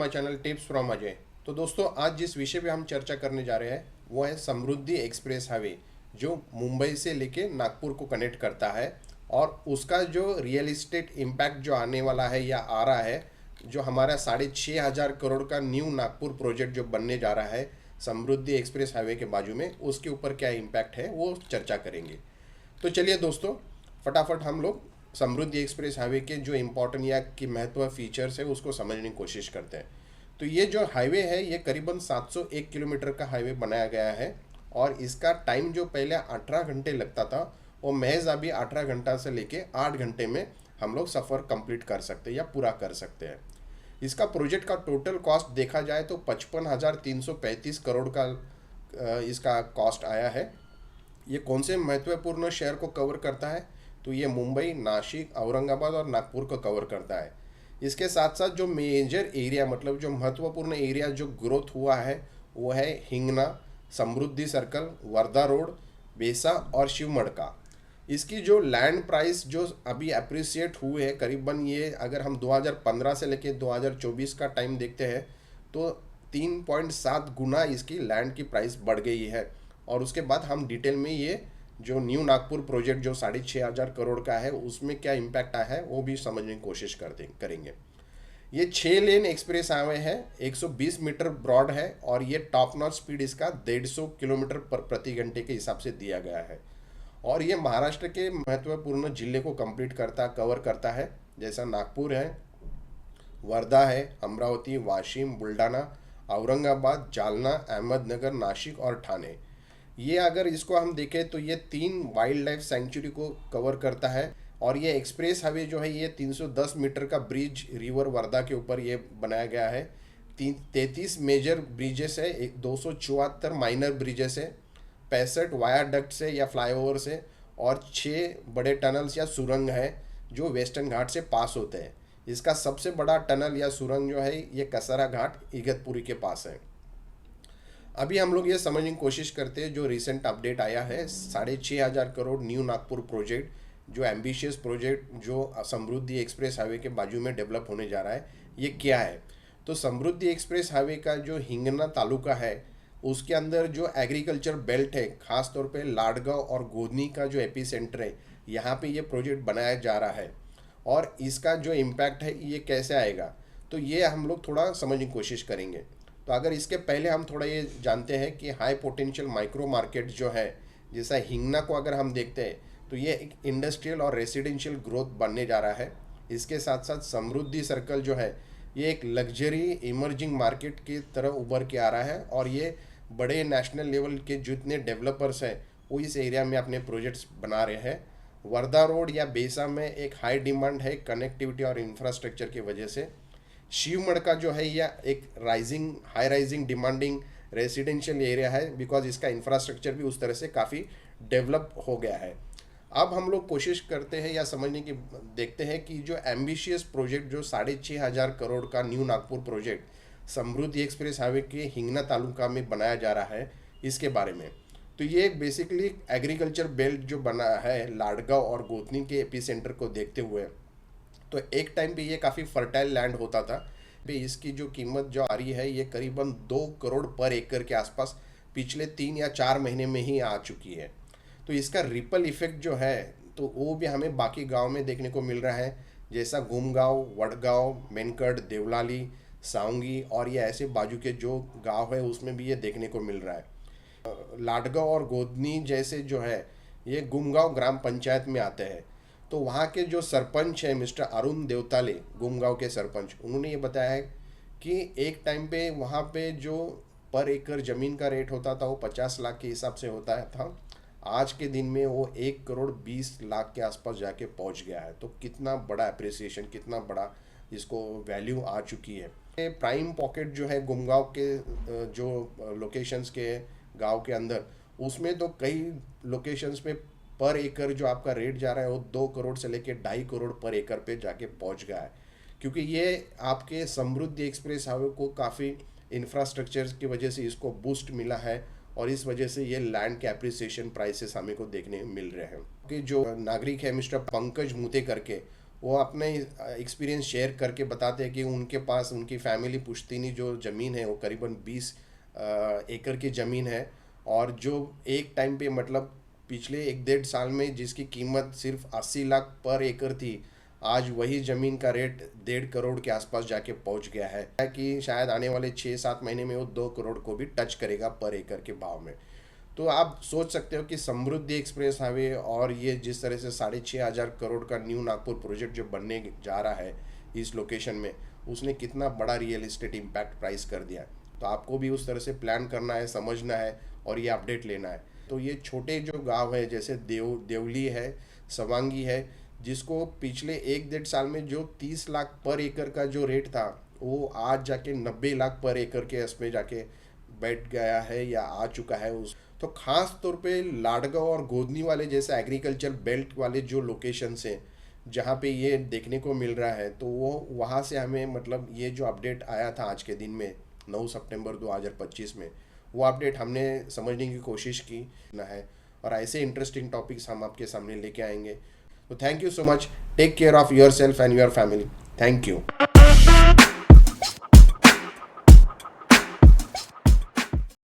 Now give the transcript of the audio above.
My channel tips from Ajay. तो दोस्तों, आज जिस विषय पे हम चर्चा करने जा रहे हैं वो है समृद्धि एक्सप्रेस हाईवे, जो मुंबई से लेके नागपुर को कनेक्ट करता है। और उसका जो रियल इस्टेट इम्पैक्ट जो आने वाला है या आ रहा है, जो हमारा 6,500 करोड़ का न्यू नागपुर प्रोजेक्ट जो बनने जा रहा है समृद्धि एक्सप्रेस हाईवे के बाजू में, उसके ऊपर क्या इम्पैक्ट है वो चर्चा करेंगे। तो चलिए दोस्तों, फटाफट हम लोग समृद्धि एक्सप्रेस हाईवे के जो इम्पोर्टेंट या की महत्व फीचर्स है उसको समझने की कोशिश करते हैं। तो ये जो हाईवे है ये करीबन 701 किलोमीटर का हाईवे बनाया गया है। और इसका टाइम जो पहले 18 घंटे लगता था, वो महज अभी 18 घंटा से लेके 8 घंटे में हम लोग सफ़र कंप्लीट कर सकते हैं या पूरा कर सकते हैं। इसका प्रोजेक्ट का टोटल कॉस्ट देखा जाए तो 55,335 करोड़ का इसका कॉस्ट आया है। ये कौन से महत्वपूर्ण शहर को कवर करता है? तो ये मुंबई, नासिक, औरंगाबाद और नागपुर को कवर करता है। इसके साथ साथ जो मेजर एरिया, मतलब जो महत्वपूर्ण एरिया जो ग्रोथ हुआ है वो है हिंगना, समृद्धि सर्कल, वर्धा रोड, बेसा और शिवमड़का। इसकी जो लैंड प्राइस जो अभी अप्रिसिएट हुए हैं, करीबन ये अगर हम 2015 से लेके 2024 का टाइम देखते हैं तो 3.7 गुना इसकी लैंड की प्राइस बढ़ गई है। और उसके बाद हम डिटेल में ये जो न्यू नागपुर प्रोजेक्ट जो 6,500 करोड़ का है उसमें क्या इम्पैक्ट आया है वो भी समझने की कोशिश करेंगे। ये 6 लेन एक्सप्रेस हाईवे है, 120 मीटर ब्रॉड है और ये टॉप नॉच स्पीड इसका 150 किलोमीटर पर प्रति घंटे के हिसाब से दिया गया है। और ये महाराष्ट्र के महत्वपूर्ण जिले को कवर करता है, जैसा नागपुर है, वर्धा है, अमरावती, वाशिम, बुल्ढाना, औरंगाबाद, जालना, अहमदनगर, नासिक और ठाणे। ये अगर इसको हम देखें तो ये 3 वाइल्ड लाइफ सेंचुरी को कवर करता है। और ये एक्सप्रेस हाईवे जो है ये 310 मीटर का ब्रिज रिवर वर्धा के ऊपर ये बनाया गया है। 33 मेजर ब्रिजेस है, 274 माइनर ब्रिजेस है, 65 वायाडक्ट है या फ्लाईओवर से, और 6 बड़े टनल्स या सुरंग है जो वेस्टर्न घाट से पास होते हैं। इसका सबसे बड़ा टनल या सुरंग जो है ये कसरा घाट इगतपुरी के पास है। अभी हम लोग ये समझने की कोशिश करते हैं जो रिसेंट अपडेट आया है 6,500 करोड़ न्यू नागपुर प्रोजेक्ट, जो एम्बिशियस प्रोजेक्ट जो समृद्धि एक्सप्रेस हाईवे के बाजू में डेवलप होने जा रहा है, ये क्या है? तो समृद्धि एक्सप्रेस हाईवे का जो हिंगना तालुका है उसके अंदर जो एग्रीकल्चर बेल्ट है, खास तौर पे लाडगांव और गोधनी का जो एपी सेंटर है, यहाँ पे ये प्रोजेक्ट बनाया जा रहा है। और इसका जो इम्पैक्ट है ये कैसे आएगा, तो ये हम लोग थोड़ा समझने की कोशिश करेंगे। तो अगर इसके पहले हम थोड़ा ये जानते हैं कि हाई पोटेंशियल माइक्रो मार्केट जो है, जैसा हिंगना को अगर हम देखते हैं तो ये एक इंडस्ट्रियल और रेसिडेंशियल ग्रोथ बनने जा रहा है। इसके साथ साथ समृद्धि सर्कल जो है ये एक लग्जरी इमर्जिंग मार्केट की तरह उभर के आ रहा है। और ये बड़े नेशनल लेवल के जितने डेवलपर्स हैं वो इस एरिया में अपने प्रोजेक्ट्स बना रहे हैं। वर्धा रोड या बेसा में एक हाई डिमांड है कनेक्टिविटी और इंफ्रास्ट्रक्चर की वजह से। शिवमड़का जो है यह एक high rising demanding residential area है, बिकॉज इसका इंफ्रास्ट्रक्चर भी उस तरह से काफ़ी डेवलप हो गया है। अब हम लोग कोशिश करते हैं या समझने की देखते हैं कि जो एम्बिशियस प्रोजेक्ट जो 6,500 करोड़ का न्यू नागपुर प्रोजेक्ट समृद्धि एक्सप्रेस हाईवे के हिंगना तालुका में बनाया जा रहा है, इसके बारे में। तो ये बेसिकली एग्रीकल्चर बेल्ट जो बना है लाडगांव और गोधनी के एपी सेंटर को देखते हुए, तो एक टाइम पे ये काफ़ी फर्टाइल लैंड होता था। इसकी जो कीमत जो आ रही है ये करीबन 2 करोड़ पर एकड़ के आसपास पिछले 3 या 4 महीने में ही आ चुकी है। तो इसका रिपल इफेक्ट जो है तो वो भी हमें बाकी गांव में देखने को मिल रहा है, जैसा गुमगांव, वडगांव, मेनकड, देवलाली, साउंगी और ये ऐसे बाजू के जो गांव है उसमें भी ये देखने को मिल रहा है। लाडगांव और गोधनी जैसे जो है ये गुमगांव ग्राम पंचायत में आते हैं। तो वहाँ के जो सरपंच है मिस्टर अरुण देवताले, गुमगांव के सरपंच, उन्होंने ये बताया है कि एक टाइम पे वहाँ पे जो पर एकड़ ज़मीन का रेट होता था वो 50 लाख के हिसाब से होता था। आज के दिन में वो 1 करोड़ 20 लाख के आसपास जाके पहुँच गया है। तो कितना बड़ा अप्रिसिएशन, कितना बड़ा इसको वैल्यू आ चुकी है। प्राइम पॉकेट जो है गुमगांव के जो लोकेशंस के गांव के अंदर, उसमें तो कई लोकेशंस पे पर एकड़ जो आपका रेट जा रहा है वो 2 करोड़ से लेके 2.5 करोड़ पर एकड़ पे जाके पहुंच गया है। क्योंकि ये आपके समृद्धि एक्सप्रेस हाईवे को काफ़ी इंफ्रास्ट्रक्चर की वजह से इसको बूस्ट मिला है और इस वजह से ये लैंड के एप्रिसिएशन प्राइसेस हमें को देखने मिल रहे हैं। कि जो नागरिक है मिस्टर पंकज मुते करके, वो अपने एक्सपीरियंस शेयर करके बताते हैं कि उनके पास उनकी फैमिली पुश्तैनी जो ज़मीन है वो करीबन 20 एकड़ की ज़मीन है, और जो एक टाइम पे मतलब पिछले 1 डेढ़ साल में जिसकी कीमत सिर्फ 80 लाख पर एकड़ थी, आज वही ज़मीन का रेट 1.5 करोड़ के आसपास जाके पहुंच गया है कि शायद आने वाले 6-7 महीने में वो 2 करोड़ को भी टच करेगा पर एकड़ के भाव में। तो आप सोच सकते हो कि समृद्धि एक्सप्रेस हाईवे और ये जिस तरह से 6,500 करोड़ का न्यू नागपुर प्रोजेक्ट जो बनने जा रहा है इस लोकेशन में, उसने कितना बड़ा रियल इस्टेट इम्पैक्ट प्राइस कर दिया है। तो आपको भी उस तरह से प्लान करना है, समझना है और ये अपडेट लेना है। तो ये छोटे जो गांव है जैसे देवली है, सवांगी है, जिसको पिछले 1 डेढ़ साल में जो 30 लाख पर एकड़ का जो रेट था, वो आज जाके 90 लाख पर एकड़ के इसमें जाके बैठ गया है या आ चुका है उस। तो खास तौर पे लाडगांव और गोदनी वाले जैसे एग्रीकल्चर बेल्ट वाले जो लोकेशंस हैं जहाँ पे ये देखने को मिल रहा है, तो वो वहाँ से हमें मतलब ये जो अपडेट आया था आज के दिन में 9 सितंबर 2025 में, वो अपडेट हमने समझने की कोशिश की ना है, और ऐसे इंटरेस्टिंग टॉपिक्स हम आपके सामने लेके आएंगे। तो thank you so much, take care of yourself and your family, thank you.